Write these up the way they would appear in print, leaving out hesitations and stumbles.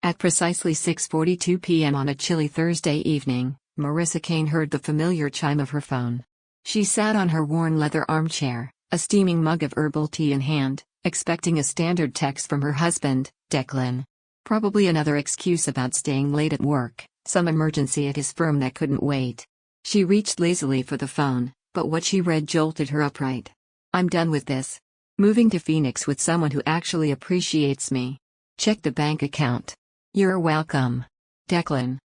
At precisely 6:42 p.m. on a chilly Thursday evening, Marissa Kane heard the familiar chime of her phone. She sat on her worn leather armchair, a steaming mug of herbal tea in hand, expecting a standard text from her husband, Declan. Probably another excuse about staying late at work, some emergency at his firm that couldn't wait. She reached lazily for the phone, but what she read jolted her upright. "I'm done with this. Moving to Phoenix with someone who actually appreciates me. Check the bank account. You're welcome. Declan."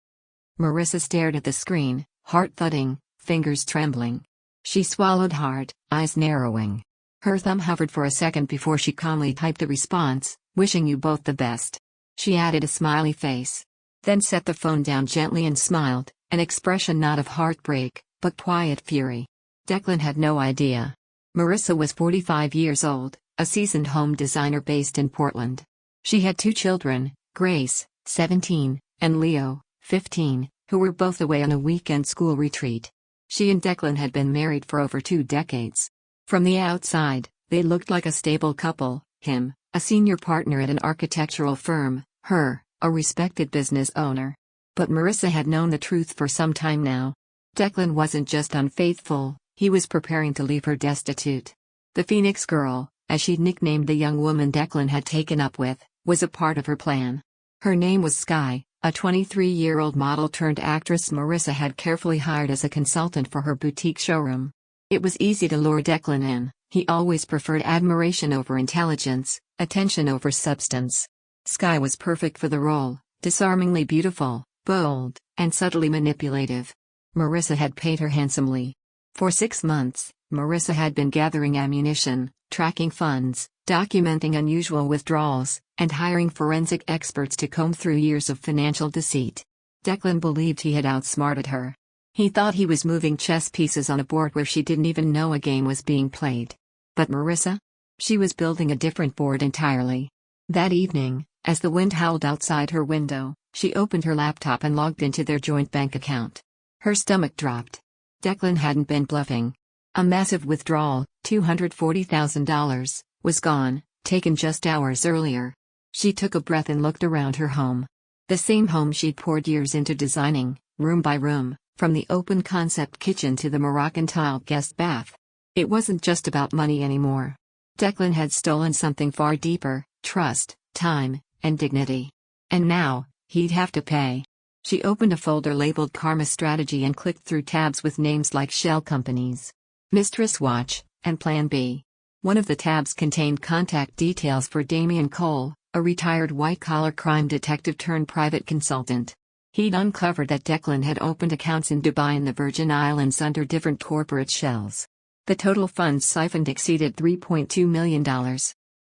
Marissa stared at the screen, heart thudding, fingers trembling. She swallowed hard, eyes narrowing. Her thumb hovered for a second before she calmly typed the response, "Wishing you both the best." She added a smiley face. Then set the phone down gently and smiled, an expression not of heartbreak, but quiet fury. Declan had no idea. Marissa was 45 years old, a seasoned home designer based in Portland. She had 2 children, Grace, 17, and Leo, 15, who were both away on a weekend school retreat. She and Declan had been married for over 2 decades. From the outside, they looked like a stable couple, him, a senior partner at an architectural firm, her, a respected business owner. But Marissa had known the truth for some time now. Declan wasn't just unfaithful, he was preparing to leave her destitute. The Phoenix girl, as she'd nicknamed the young woman Declan had taken up with, was a part of her plan. Her name was Sky, a 23-year-old model turned actress Marissa had carefully hired as a consultant for her boutique showroom. It was easy to lure Declan in, he always preferred admiration over intelligence, attention over substance. Sky was perfect for the role, disarmingly beautiful, bold, and subtly manipulative. Marissa had paid her handsomely. For 6 months, Marissa had been gathering ammunition, tracking funds, documenting unusual withdrawals, and hiring forensic experts to comb through years of financial deceit. Declan believed he had outsmarted her. He thought he was moving chess pieces on a board where she didn't even know a game was being played. But Marissa? She was building a different board entirely. That evening, as the wind howled outside her window, she opened her laptop and logged into their joint bank account. Her stomach dropped. Declan hadn't been bluffing. A massive withdrawal, $240,000, was gone, taken just hours earlier. She took a breath and looked around her home. The same home she'd poured years into designing, room by room, from the open concept kitchen to the Moroccan tile guest bath. It wasn't just about money anymore. Declan had stolen something far deeper: trust, time, and dignity. And now, he'd have to pay. She opened a folder labeled Karma Strategy and clicked through tabs with names like shell companies, Mistress Watch, and Plan B. One of the tabs contained contact details for Damian Cole, a retired white-collar crime detective turned private consultant. He'd uncovered that Declan had opened accounts in Dubai and the Virgin Islands under different corporate shells. The total funds siphoned exceeded $3.2 million.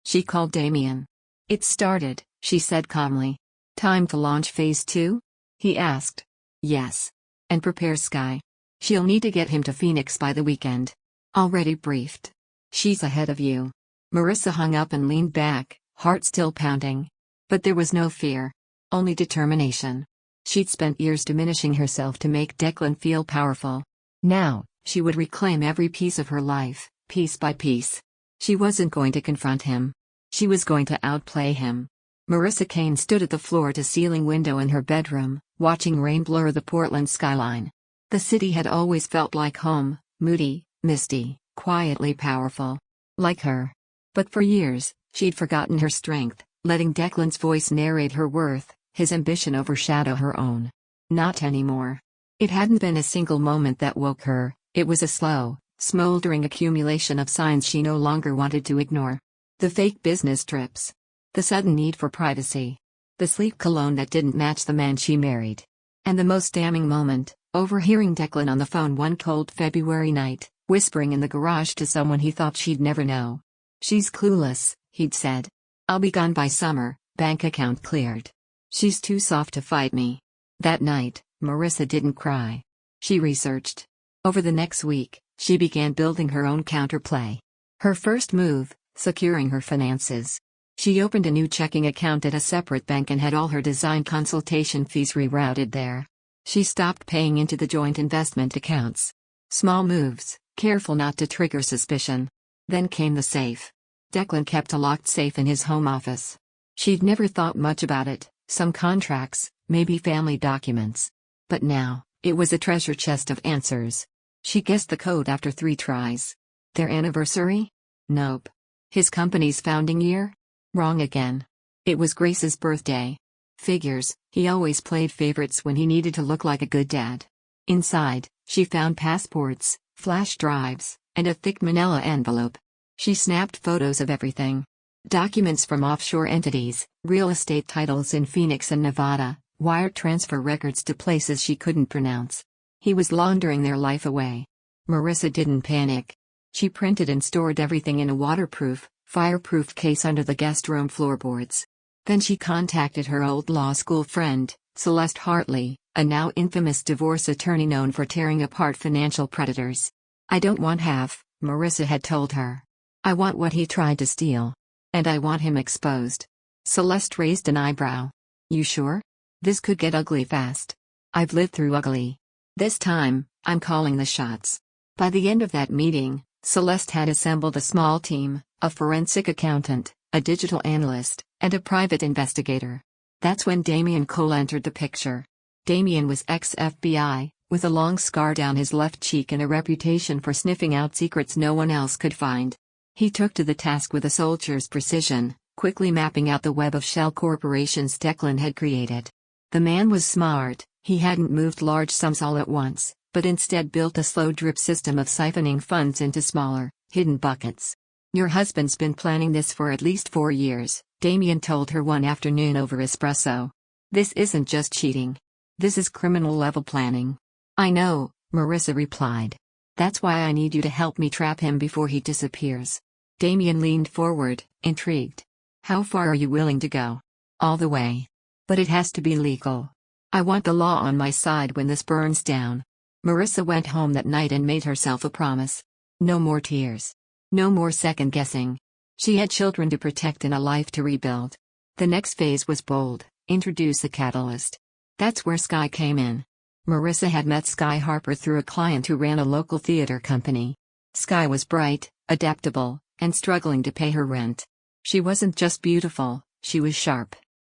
She called Damian. "It started," she said calmly. "Time to launch phase 2? He asked. "Yes. And prepare Sky. She'll need to get him to Phoenix by the weekend. Already briefed. She's ahead of you." Marissa hung up and leaned back, heart still pounding. But there was no fear. Only determination. She'd spent years diminishing herself to make Declan feel powerful. Now, she would reclaim every piece of her life, piece by piece. She wasn't going to confront him. She was going to outplay him. Marissa Kane stood at the floor-to-ceiling window in her bedroom, watching rain blur the Portland skyline. The city had always felt like home, moody, misty, quietly powerful. Like her. But for years, she'd forgotten her strength, letting Declan's voice narrate her worth, his ambition overshadow her own. Not anymore. It hadn't been a single moment that woke her, it was a slow, smoldering accumulation of signs she no longer wanted to ignore. The fake business trips. The sudden need for privacy. The sleek cologne that didn't match the man she married. And the most damning moment, overhearing Declan on the phone one cold February night, whispering in the garage to someone he thought she'd never know. "She's clueless," he'd said. "I'll be gone by summer, bank account cleared. She's too soft to fight me." That night, Marissa didn't cry. She researched. Over the next week, she began building her own counterplay. Her first move, securing her finances. She opened a new checking account at a separate bank and had all her design consultation fees rerouted there. She stopped paying into the joint investment accounts. Small moves, careful not to trigger suspicion. Then came the safe. Declan kept a locked safe in his home office. She'd never thought much about it, some contracts, maybe family documents. But now, it was a treasure chest of answers. She guessed the code after 3 tries. Their anniversary? Nope. His company's founding year? Wrong again. It was Grace's birthday. Figures, he always played favorites when he needed to look like a good dad. Inside, she found passports, flash drives, and a thick manila envelope. She snapped photos of everything. Documents from offshore entities, real estate titles in Phoenix and Nevada, wire transfer records to places she couldn't pronounce. He was laundering their life away. Marissa didn't panic. She printed and stored everything in a waterproof, fireproof case under the guest room floorboards. Then she contacted her old law school friend, Celeste Hartley, a now infamous divorce attorney known for tearing apart financial predators. "I don't want half," Marissa had told her. "I want what he tried to steal. And I want him exposed." Celeste raised an eyebrow. "You sure? This could get ugly fast." "I've lived through ugly. This time, I'm calling the shots." By the end of that meeting, Celeste had assembled a small team, a forensic accountant, a digital analyst, and a private investigator. That's when Damian Cole entered the picture. Damian was ex-FBI, with a long scar down his left cheek and a reputation for sniffing out secrets no one else could find. He took to the task with a soldier's precision, quickly mapping out the web of shell corporations Declan had created. The man was smart. He hadn't moved large sums all at once, but instead built a slow drip system of siphoning funds into smaller, hidden buckets. "Your husband's been planning this for at least 4 years, Damian told her one afternoon over espresso. "This isn't just cheating. This is criminal-level planning." "I know," Marissa replied. "That's why I need you to help me trap him before he disappears." Damian leaned forward, intrigued. "How far are you willing to go?" "All the way. But it has to be legal. I want the law on my side when this burns down." Marissa went home that night and made herself a promise. No more tears. No more second-guessing. She had children to protect and a life to rebuild. The next phase was bold: introduce a catalyst. That's where Sky came in. Marissa had met Sky Harper through a client who ran a local theater company. Sky was bright, adaptable, and struggling to pay her rent. She wasn't just beautiful, she was sharp.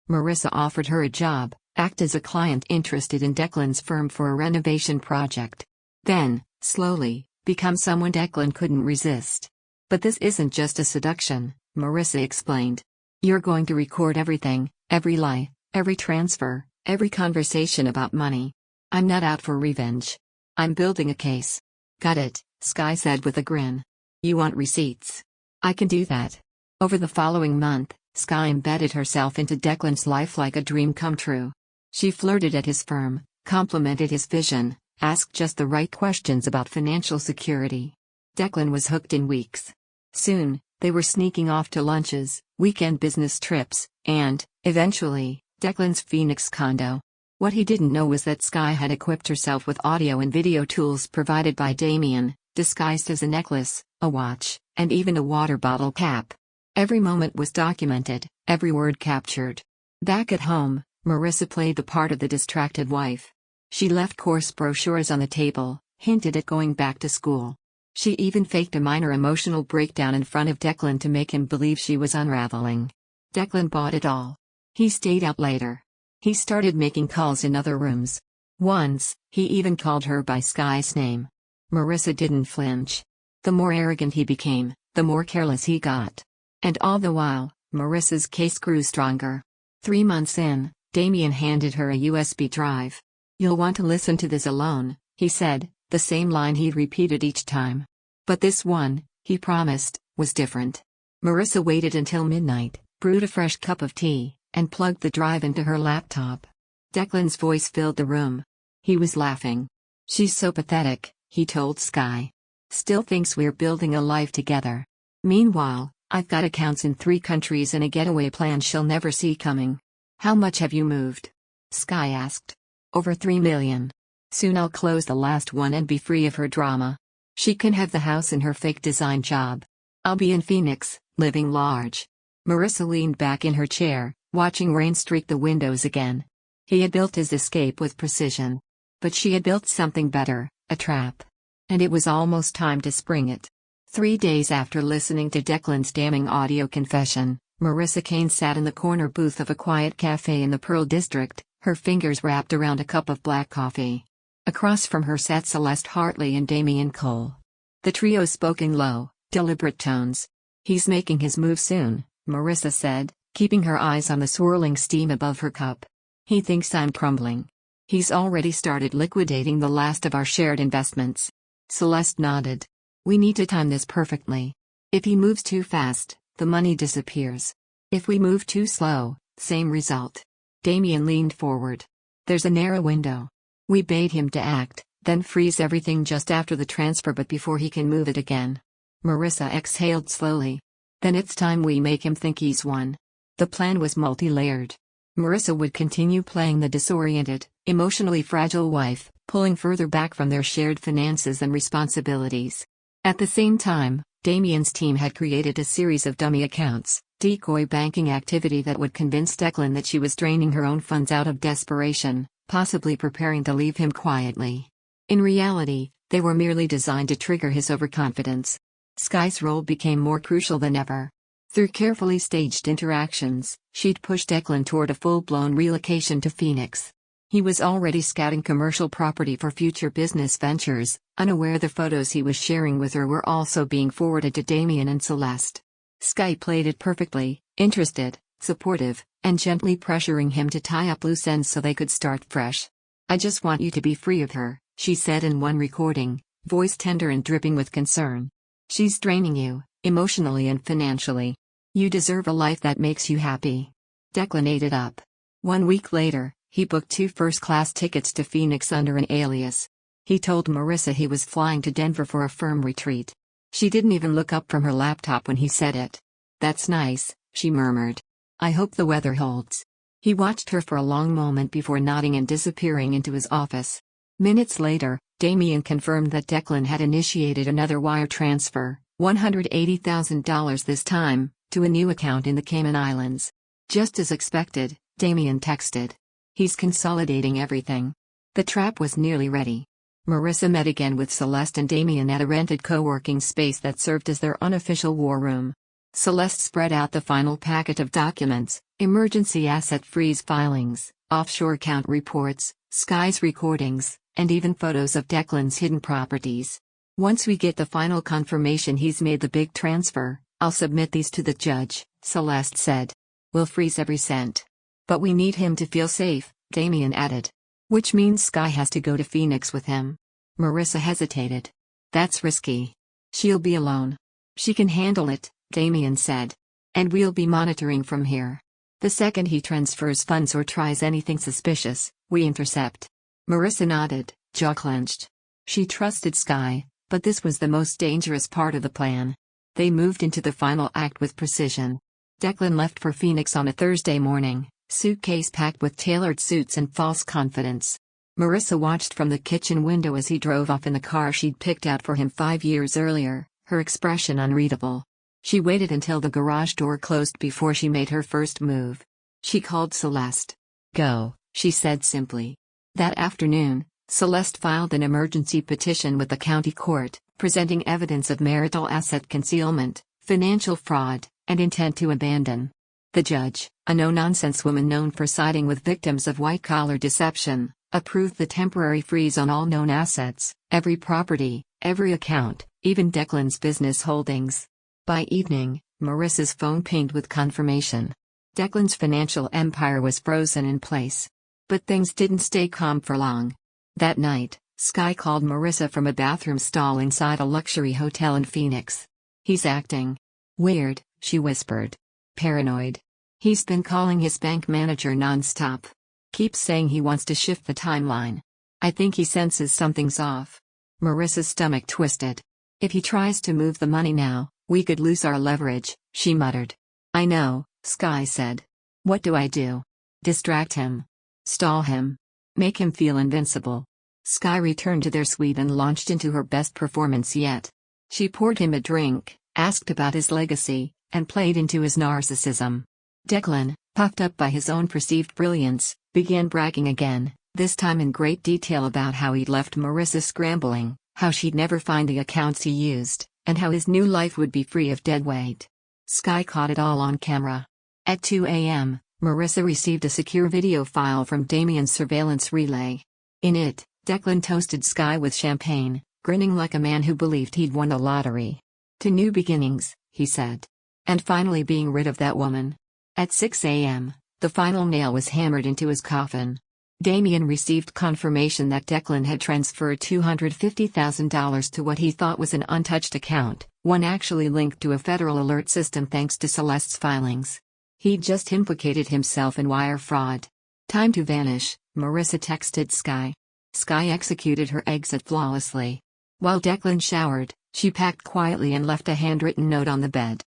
Marissa offered her a job: act as a client interested in Declan's firm for a renovation project. Then, slowly, become someone Declan couldn't resist. "But this isn't just a seduction," Marissa explained. "You're going to record everything, every lie, every transfer, every conversation about money. I'm not out for revenge. I'm building a case." "Got it," Sky said with a grin. "You want receipts? I can do that." Over the following month, Sky embedded herself into Declan's life like a dream come true. She flirted at his firm, complimented his vision, asked just the right questions about financial security. Declan was hooked in weeks. Soon, they were sneaking off to lunches, weekend business trips, and, eventually, Declan's Phoenix condo. What he didn't know was that Sky had equipped herself with audio and video tools provided by Damian, disguised as a necklace, a watch, and even a water bottle cap. Every moment was documented, every word captured. Back at home, Marissa played the part of the distracted wife. She left course brochures on the table, hinted at going back to school. She even faked a minor emotional breakdown in front of Declan to make him believe she was unraveling. Declan bought it all. He stayed out later. He started making calls in other rooms. Once, he even called her by Sky's name. Marissa didn't flinch. The more arrogant he became, the more careless he got. And all the while, Marissa's case grew stronger. 3 months in, Damian handed her a USB drive. "You'll want to listen to this alone," he said, the same line he'd repeated each time. But this one, he promised, was different. Marissa waited until midnight, brewed a fresh cup of tea, and plugged the drive into her laptop. Declan's voice filled the room. He was laughing. "She's so pathetic," he told Sky. "Still thinks we're building a life together. Meanwhile, I've got accounts in 3 countries and a getaway plan she'll never see coming." "How much have you moved?" Sky asked. "Over 3 million. Soon I'll close the last one and be free of her drama. She can have the house in her fake design job. I'll be in Phoenix, living large." Marissa leaned back in her chair, watching rain streak the windows again. He had built his escape with precision. But she had built something better, a trap. And it was almost time to spring it. 3 days after listening to Declan's damning audio confession, Marissa Kane sat in the corner booth of a quiet cafe in the Pearl District, her fingers wrapped around a cup of black coffee. Across from her sat Celeste Hartley and Damian Cole. The trio spoke in low, deliberate tones. "He's making his move soon," Marissa said, keeping her eyes on the swirling steam above her cup. "He thinks I'm crumbling. He's already started liquidating the last of our shared investments." Celeste nodded. "We need to time this perfectly. If he moves too fast, the money disappears. If we move too slow, same result." Damian leaned forward. "There's a narrow window. We bait him to act, then freeze everything just after the transfer but before he can move it again." Marissa exhaled slowly. "Then it's time we make him think he's won." The plan was multi-layered. Marissa would continue playing the disoriented, emotionally fragile wife, pulling further back from their shared finances and responsibilities. At the same time, Damian's team had created a series of dummy accounts, decoy banking activity that would convince Declan that she was draining her own funds out of desperation, possibly preparing to leave him quietly. In reality, they were merely designed to trigger his overconfidence. Skye's role became more crucial than ever. Through carefully staged interactions, she'd pushed Declan toward a full-blown relocation to Phoenix. He was already scouting commercial property for future business ventures, unaware the photos he was sharing with her were also being forwarded to Damian and Celeste. Skye played it perfectly, interested, supportive, and gently pressuring him to tie up loose ends so they could start fresh. "I just want you to be free of her," she said in one recording, voice tender and dripping with concern. "She's draining you, emotionally and financially. You deserve a life that makes you happy." Declan ate it up. 1 week later, he booked 2 first-class tickets to Phoenix under an alias. He told Marissa he was flying to Denver for a firm retreat. She didn't even look up from her laptop when he said it. "That's nice," she murmured. "I hope the weather holds." He watched her for a long moment before nodding and disappearing into his office. Minutes later, Damian confirmed that Declan had initiated another wire transfer, $180,000 this time, to a new account in the Cayman Islands. Just as expected, Damian texted. "He's consolidating everything." The trap was nearly ready. Marissa met again with Celeste and Damian at a rented co-working space that served as their unofficial war room. Celeste spread out the final packet of documents, emergency asset freeze filings, offshore account reports, Skye's recordings, and even photos of Declan's hidden properties. "Once we get the final confirmation he's made the big transfer, I'll submit these to the judge," Celeste said. "We'll freeze every cent. But we need him to feel safe," Damian added. "Which means Skye has to go to Phoenix with him." Marissa hesitated. "That's risky. She'll be alone." "She can handle it," Damian said. "And we'll be monitoring from here. The second he transfers funds or tries anything suspicious, we intercept." Marissa nodded, jaw clenched. She trusted Skye, but this was the most dangerous part of the plan. They moved into the final act with precision. Declan left for Phoenix on a Thursday morning, suitcase packed with tailored suits and false confidence. Marissa watched from the kitchen window as he drove off in the car she'd picked out for him 5 years earlier, her expression unreadable. She waited until the garage door closed before she made her first move. She called Celeste. "Go," she said simply. That afternoon, Celeste filed an emergency petition with the county court, presenting evidence of marital asset concealment, financial fraud, and intent to abandon. The judge, a no-nonsense woman known for siding with victims of white-collar deception, approved the temporary freeze on all known assets, every property, every account, even Declan's business holdings. By evening, Marissa's phone pinged with confirmation. Declan's financial empire was frozen in place. But things didn't stay calm for long. That night, Skye called Marissa from a bathroom stall inside a luxury hotel in Phoenix. "He's acting weird," she whispered. "Paranoid. He's been calling his bank manager non-stop. Keeps saying he wants to shift the timeline. I think he senses something's off." Marissa's stomach twisted. "If he tries to move the money now, we could lose our leverage," she muttered. "I know," Skye said. "What do I do? Distract him? Stall him? Make him feel invincible?" Skye returned to their suite and launched into her best performance yet. She poured him a drink, asked about his legacy, and played into his narcissism. Declan, puffed up by his own perceived brilliance, began bragging again, this time in great detail about how he'd left Marissa scrambling, how she'd never find the accounts he used, and how his new life would be free of deadweight. Skye caught it all on camera. At 2 a.m., Marissa received a secure video file from Damien's surveillance relay. In it, Declan toasted Skye with champagne, grinning like a man who believed he'd won the lottery. "To new beginnings," he said. "And finally being rid of that woman." At 6 a.m., the final nail was hammered into his coffin. Damien received confirmation that Declan had transferred $250,000 to what he thought was an untouched account, one actually linked to a federal alert system thanks to Celeste's filings. He'd just implicated himself in wire fraud. "Time to vanish," Marissa texted Skye. Skye executed her exit flawlessly. While Declan showered, she packed quietly and left a handwritten note on the bed.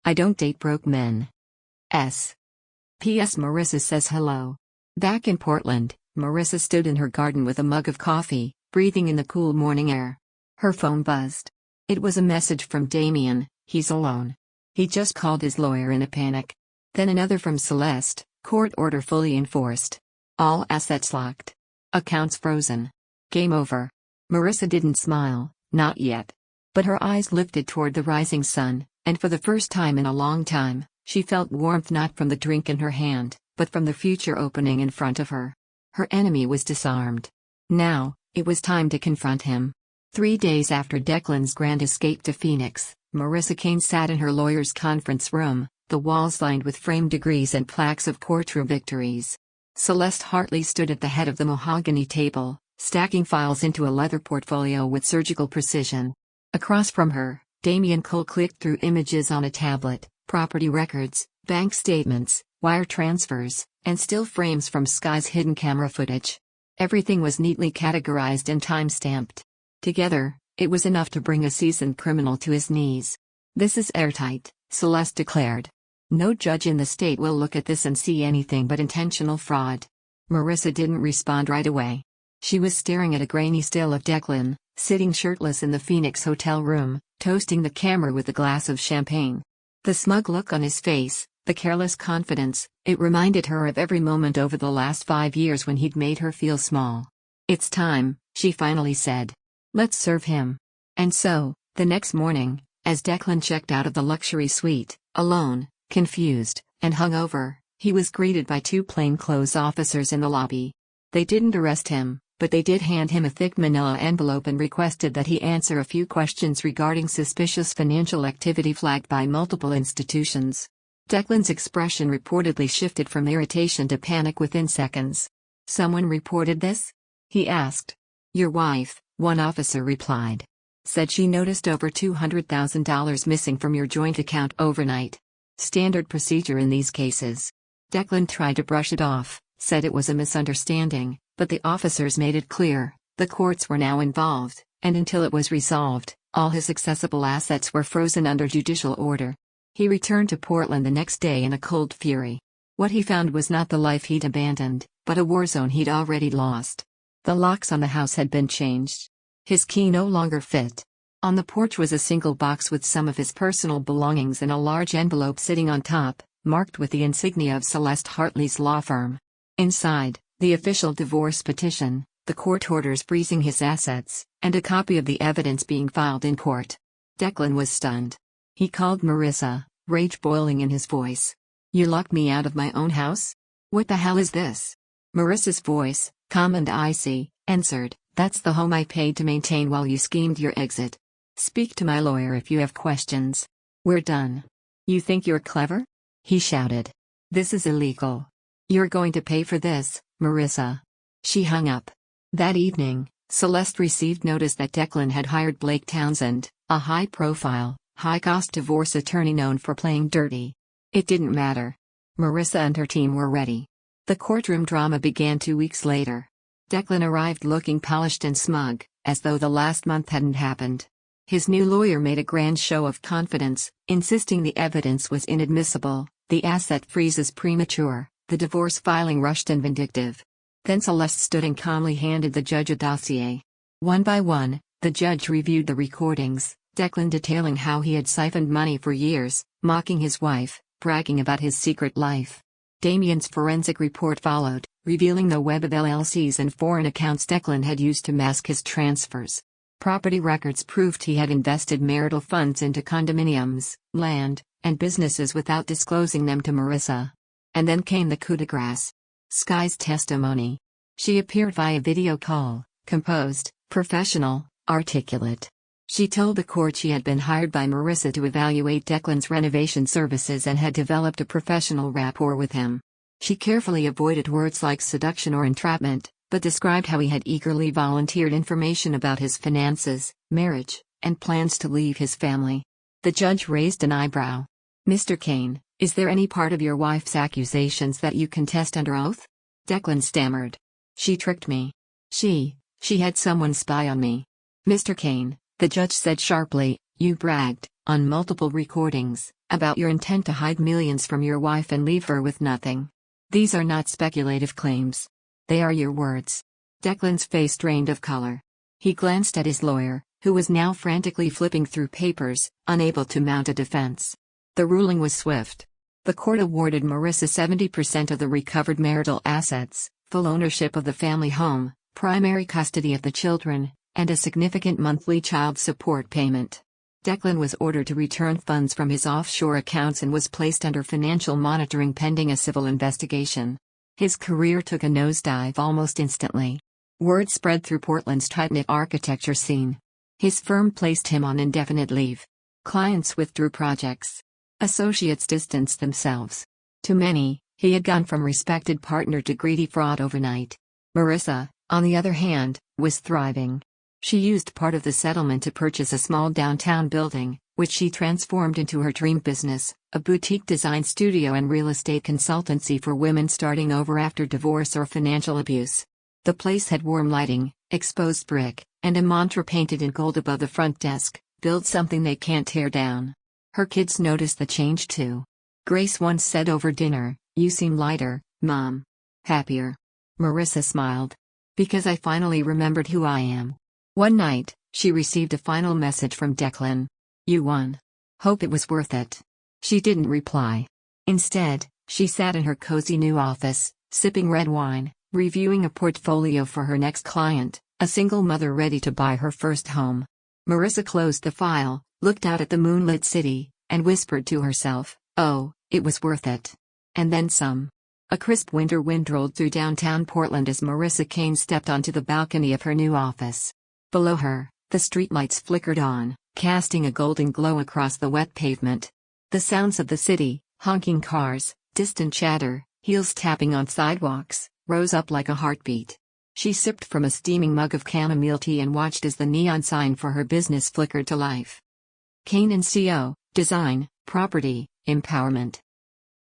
"I don't date broke men. S. P.S. Marissa says hello." Back in Portland, Marissa stood in her garden with a mug of coffee, breathing in the cool morning air. Her phone buzzed. It was a message from Damien. "He's alone. He just called his lawyer in a panic." Then another from Celeste, "Court order fully enforced. All assets locked. Accounts frozen. Game over." Marissa didn't smile, not yet. But her eyes lifted toward the rising sun, and for the first time in a long time, she felt warmth not from the drink in her hand, but from the future opening in front of her. Her enemy was disarmed. Now, it was time to confront him. 3 days after Declan's grand escape to Phoenix, Marissa Kane sat in her lawyer's conference room, the walls lined with framed degrees and plaques of courtroom victories. Celeste Hartley stood at the head of the mahogany table, stacking files into a leather portfolio with surgical precision. Across from her, Damien Cole clicked through images on a tablet, property records, bank statements, wire transfers, and still frames from Skye's hidden camera footage. Everything was neatly categorized and time-stamped. Together, it was enough to bring a seasoned criminal to his knees. "This is airtight," Celeste declared. "No judge in the state will look at this and see anything but intentional fraud." Marissa didn't respond right away. She was staring at a grainy still of Declan, sitting shirtless in the Phoenix hotel room, toasting the camera with a glass of champagne. The smug look on his face, the careless confidence, it reminded her of every moment over the last 5 years when he'd made her feel small. "It's time," she finally said. "Let's serve him." And so, the next morning, as Declan checked out of the luxury suite, alone, confused, and hungover, he was greeted by 2 plainclothes officers in the lobby. They didn't arrest him, but they did hand him a thick manila envelope and requested that he answer a few questions regarding suspicious financial activity flagged by multiple institutions. Declan's expression reportedly shifted from irritation to panic within seconds. "Someone reported this?" he asked. "Your wife," one officer replied. "Said she noticed over $200,000 missing from your joint account overnight. Standard procedure in these cases." Declan tried to brush it off, said it was a misunderstanding, but the officers made it clear, the courts were now involved, and until it was resolved, all his accessible assets were frozen under judicial order. He returned to Portland the next day in a cold fury. What he found was not the life he'd abandoned, but a war zone he'd already lost. The locks on the house had been changed. His key no longer fit. On the porch was a single box with some of his personal belongings and a large envelope sitting on top, marked with the insignia of Celeste Hartley's law firm. Inside, the official divorce petition, the court orders freezing his assets, and a copy of the evidence being filed in court. Declan was stunned. He called Marissa, rage boiling in his voice. "You locked me out of my own house? What the hell is this?" Marissa's voice, calm and icy, answered, "That's the home I paid to maintain while you schemed your exit. Speak to my lawyer if you have questions. We're done." "You think you're clever?" he shouted. "This is illegal. You're going to pay for this, Marissa." She hung up. That evening, Celeste received notice that Declan had hired Blake Townsend, a high-profile, high-cost divorce attorney known for playing dirty. It didn't matter. Marissa and her team were ready. The courtroom drama began 2 weeks later. Declan arrived looking polished and smug, as though the last month hadn't happened. His new lawyer made a grand show of confidence, insisting the evidence was inadmissible, the asset freezes premature, the divorce filing rushed and vindictive. Then Celeste stood and calmly handed the judge a dossier. One by one, the judge reviewed the recordings, Declan detailing how he had siphoned money for years, mocking his wife, bragging about his secret life. Damien's forensic report followed, revealing the web of LLCs and foreign accounts Declan had used to mask his transfers. Property records proved he had invested marital funds into condominiums, land, and businesses without disclosing them to Marissa. And then came the coup de grace. Sky's testimony. She appeared via video call, composed, professional, articulate. She told the court she had been hired by Marissa to evaluate Declan's renovation services and had developed a professional rapport with him. She carefully avoided words like seduction or entrapment, but described how he had eagerly volunteered information about his finances, marriage, and plans to leave his family. The judge raised an eyebrow. "Mr. Kane, is there any part of your wife's accusations that you contest under oath?" Declan stammered. "She tricked me. She had someone spy on me." "Mr. Kane," the judge said sharply, "you bragged, on multiple recordings, about your intent to hide millions from your wife and leave her with nothing. These are not speculative claims. They are your words." Declan's face drained of color. He glanced at his lawyer, who was now frantically flipping through papers, unable to mount a defense. The ruling was swift. The court awarded Marissa 70% of the recovered marital assets, full ownership of the family home, primary custody of the children, and a significant monthly child support payment. Declan was ordered to return funds from his offshore accounts and was placed under financial monitoring pending a civil investigation. His career took a nosedive almost instantly. Word spread through Portland's tight-knit architecture scene. His firm placed him on indefinite leave. Clients withdrew projects. Associates distanced themselves. To many, he had gone from respected partner to greedy fraud overnight. Marissa, on the other hand, was thriving. She used part of the settlement to purchase a small downtown building, which she transformed into her dream business, a boutique design studio and real estate consultancy for women starting over after divorce or financial abuse. The place had warm lighting, exposed brick, and a mantra painted in gold above the front desk: "Build something they can't tear down." Her kids noticed the change too. Grace once said over dinner, "You seem lighter, Mom. Happier." Marissa smiled. "Because I finally remembered who I am." One night, she received a final message from Declan. "You won. Hope it was worth it." She didn't reply. Instead, she sat in her cozy new office, sipping red wine, reviewing a portfolio for her next client, a single mother ready to buy her first home. Marissa closed the file, looked out at the moonlit city, and whispered to herself, "Oh, it was worth it." And then some. A crisp winter wind rolled through downtown Portland as Marissa Kane stepped onto the balcony of her new office. Below her, the streetlights flickered on, casting a golden glow across the wet pavement. The sounds of the city, honking cars, distant chatter, heels tapping on sidewalks, rose up like a heartbeat. She sipped from a steaming mug of chamomile tea and watched as the neon sign for her business flickered to life. Kane & Co., Design, Property, Empowerment.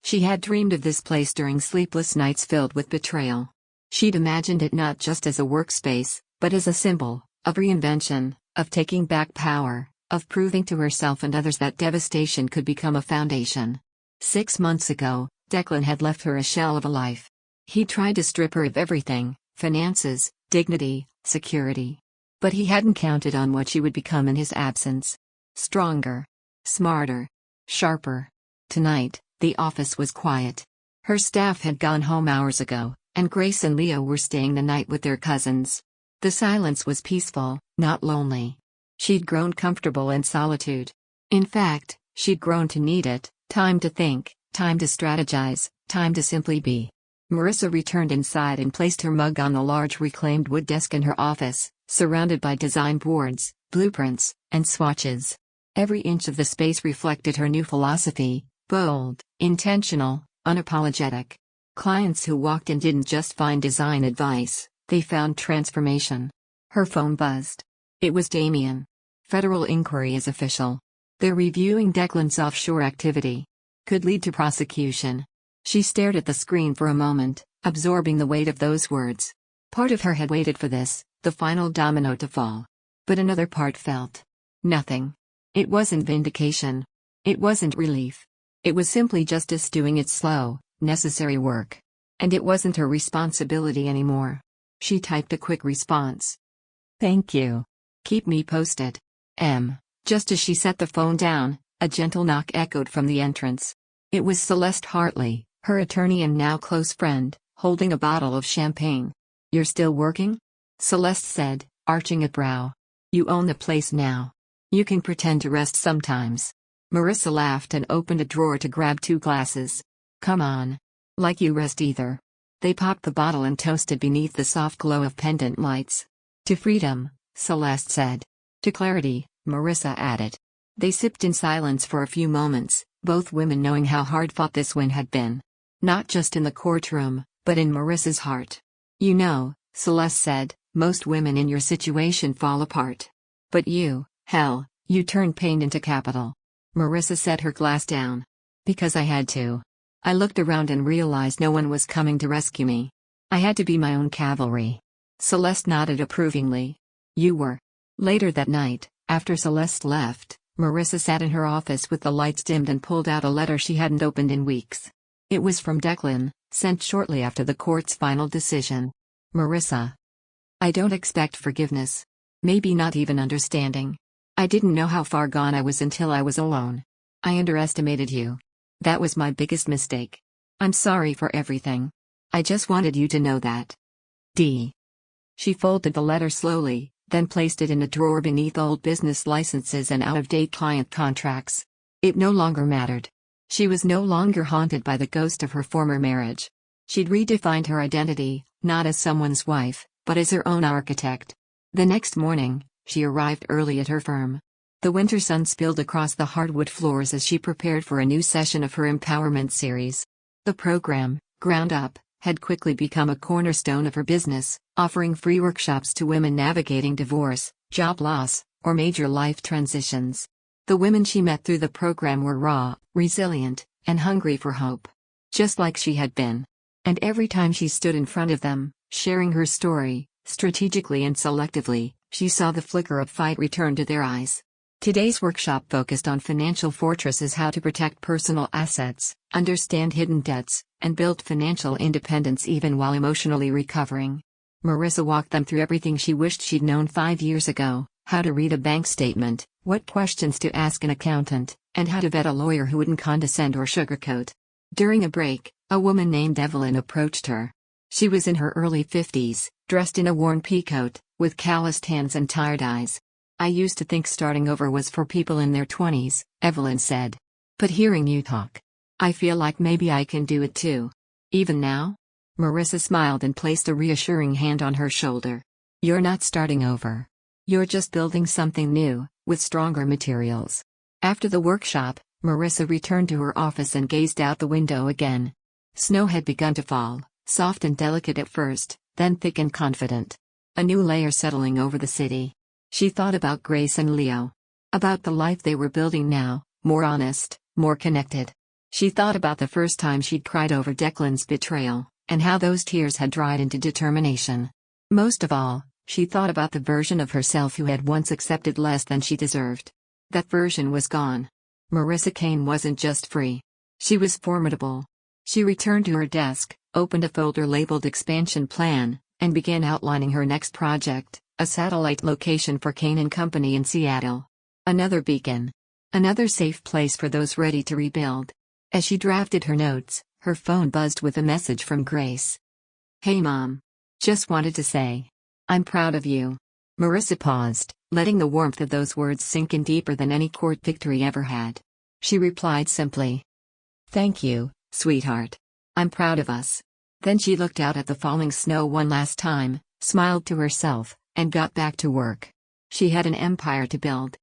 She had dreamed of this place during sleepless nights filled with betrayal. She'd imagined it not just as a workspace, but as a symbol of reinvention, of taking back power, of proving to herself and others that devastation could become a foundation. 6 months ago, Declan had left her a shell of a life. He tried to strip her of everything: finances, dignity, security. But he hadn't counted on what she would become in his absence. Stronger. Smarter. Sharper. Tonight, the office was quiet. Her staff had gone home hours ago, and Grace and Leo were staying the night with their cousins. The silence was peaceful, not lonely. She'd grown comfortable in solitude. In fact, she'd grown to need it: time to think, time to strategize, time to simply be. Marissa returned inside and placed her mug on the large reclaimed wood desk in her office, surrounded by design boards, blueprints, and swatches. Every inch of the space reflected her new philosophy: bold, intentional, unapologetic. Clients who walked in didn't just find design advice, they found transformation. Her phone buzzed. It was Damien. "Federal inquiry is official. They're reviewing Declan's offshore activity. Could lead to prosecution." She stared at the screen for a moment, absorbing the weight of those words. Part of her had waited for this, the final domino to fall. But another part felt nothing. It wasn't vindication. It wasn't relief. It was simply justice doing its slow, necessary work. And it wasn't her responsibility anymore. She typed a quick response. "Thank you. Keep me posted. M." Just as she set the phone down, a gentle knock echoed from the entrance. It was Celeste Hartley, her attorney and now close friend, holding a bottle of champagne. "You're still working?" Celeste said, arching a brow. "You own the place now. You can pretend to rest sometimes." Marissa laughed and opened a drawer to grab 2 glasses. Come on. Like you rest either. They popped the bottle and toasted beneath the soft glow of pendant lights. To freedom, Celeste said. To clarity, Marissa added. They sipped in silence for a few moments, both women knowing how hard-fought this win had been. Not just in the courtroom, but in Marissa's heart. You know, Celeste said, most women in your situation fall apart. But you, hell, you turned pain into capital. Marissa set her glass down. Because I had to. I looked around and realized no one was coming to rescue me. I had to be my own cavalry. Celeste nodded approvingly. You were. Later that night, after Celeste left, Marissa sat in her office with the lights dimmed and pulled out a letter she hadn't opened in weeks. It was from Declan, sent shortly after the court's final decision. Marissa. I don't expect forgiveness. Maybe not even understanding. I didn't know how far gone I was until I was alone. I underestimated you. That was my biggest mistake. I'm sorry for everything. I just wanted you to know that. D. She folded the letter slowly, then placed it in a drawer beneath old business licenses and out-of-date client contracts. It no longer mattered. She was no longer haunted by the ghost of her former marriage. She'd redefined her identity, not as someone's wife, but as her own architect. The next morning, she arrived early at her firm. The winter sun spilled across the hardwood floors as she prepared for a new session of her empowerment series. The program, Ground Up, had quickly become a cornerstone of her business, offering free workshops to women navigating divorce, job loss, or major life transitions. The women she met through the program were raw, resilient, and hungry for hope. Just like she had been. And every time she stood in front of them, sharing her story, strategically and selectively, she saw the flicker of fight return to their eyes. Today's workshop focused on financial fortresses: how to protect personal assets, understand hidden debts, and build financial independence even while emotionally recovering. Marissa walked them through everything she wished she'd known 5 years ago: how to read a bank statement, what questions to ask an accountant, and how to vet a lawyer who wouldn't condescend or sugarcoat. During a break, a woman named Evelyn approached her. She was in her early 50s, dressed in a worn peacoat, with calloused hands and tired eyes. I used to think starting over was for people in their 20s, Evelyn said. But hearing you talk, I feel like maybe I can do it too. Even now? Marissa smiled and placed a reassuring hand on her shoulder. You're not starting over. You're just building something new, with stronger materials. After the workshop, Marissa returned to her office and gazed out the window again. Snow had begun to fall, soft and delicate at first, then thick and confident. A new layer settling over the city. She thought about Grace and Leo. About the life they were building now, more honest, more connected. She thought about the first time she'd cried over Declan's betrayal, and how those tears had dried into determination. Most of all, she thought about the version of herself who had once accepted less than she deserved. That version was gone. Marissa Kane wasn't just free. She was formidable. She returned to her desk, opened a folder labeled Expansion Plan, and began outlining her next project, a satellite location for Kane & Company in Seattle. Another beacon. Another safe place for those ready to rebuild. As she drafted her notes, her phone buzzed with a message from Grace. Hey Mom. Just wanted to say, I'm proud of you. Marissa paused, letting the warmth of those words sink in deeper than any court victory ever had. She replied simply. Thank you, sweetheart. I'm proud of us. Then she looked out at the falling snow one last time, smiled to herself, and got back to work. She had an empire to build.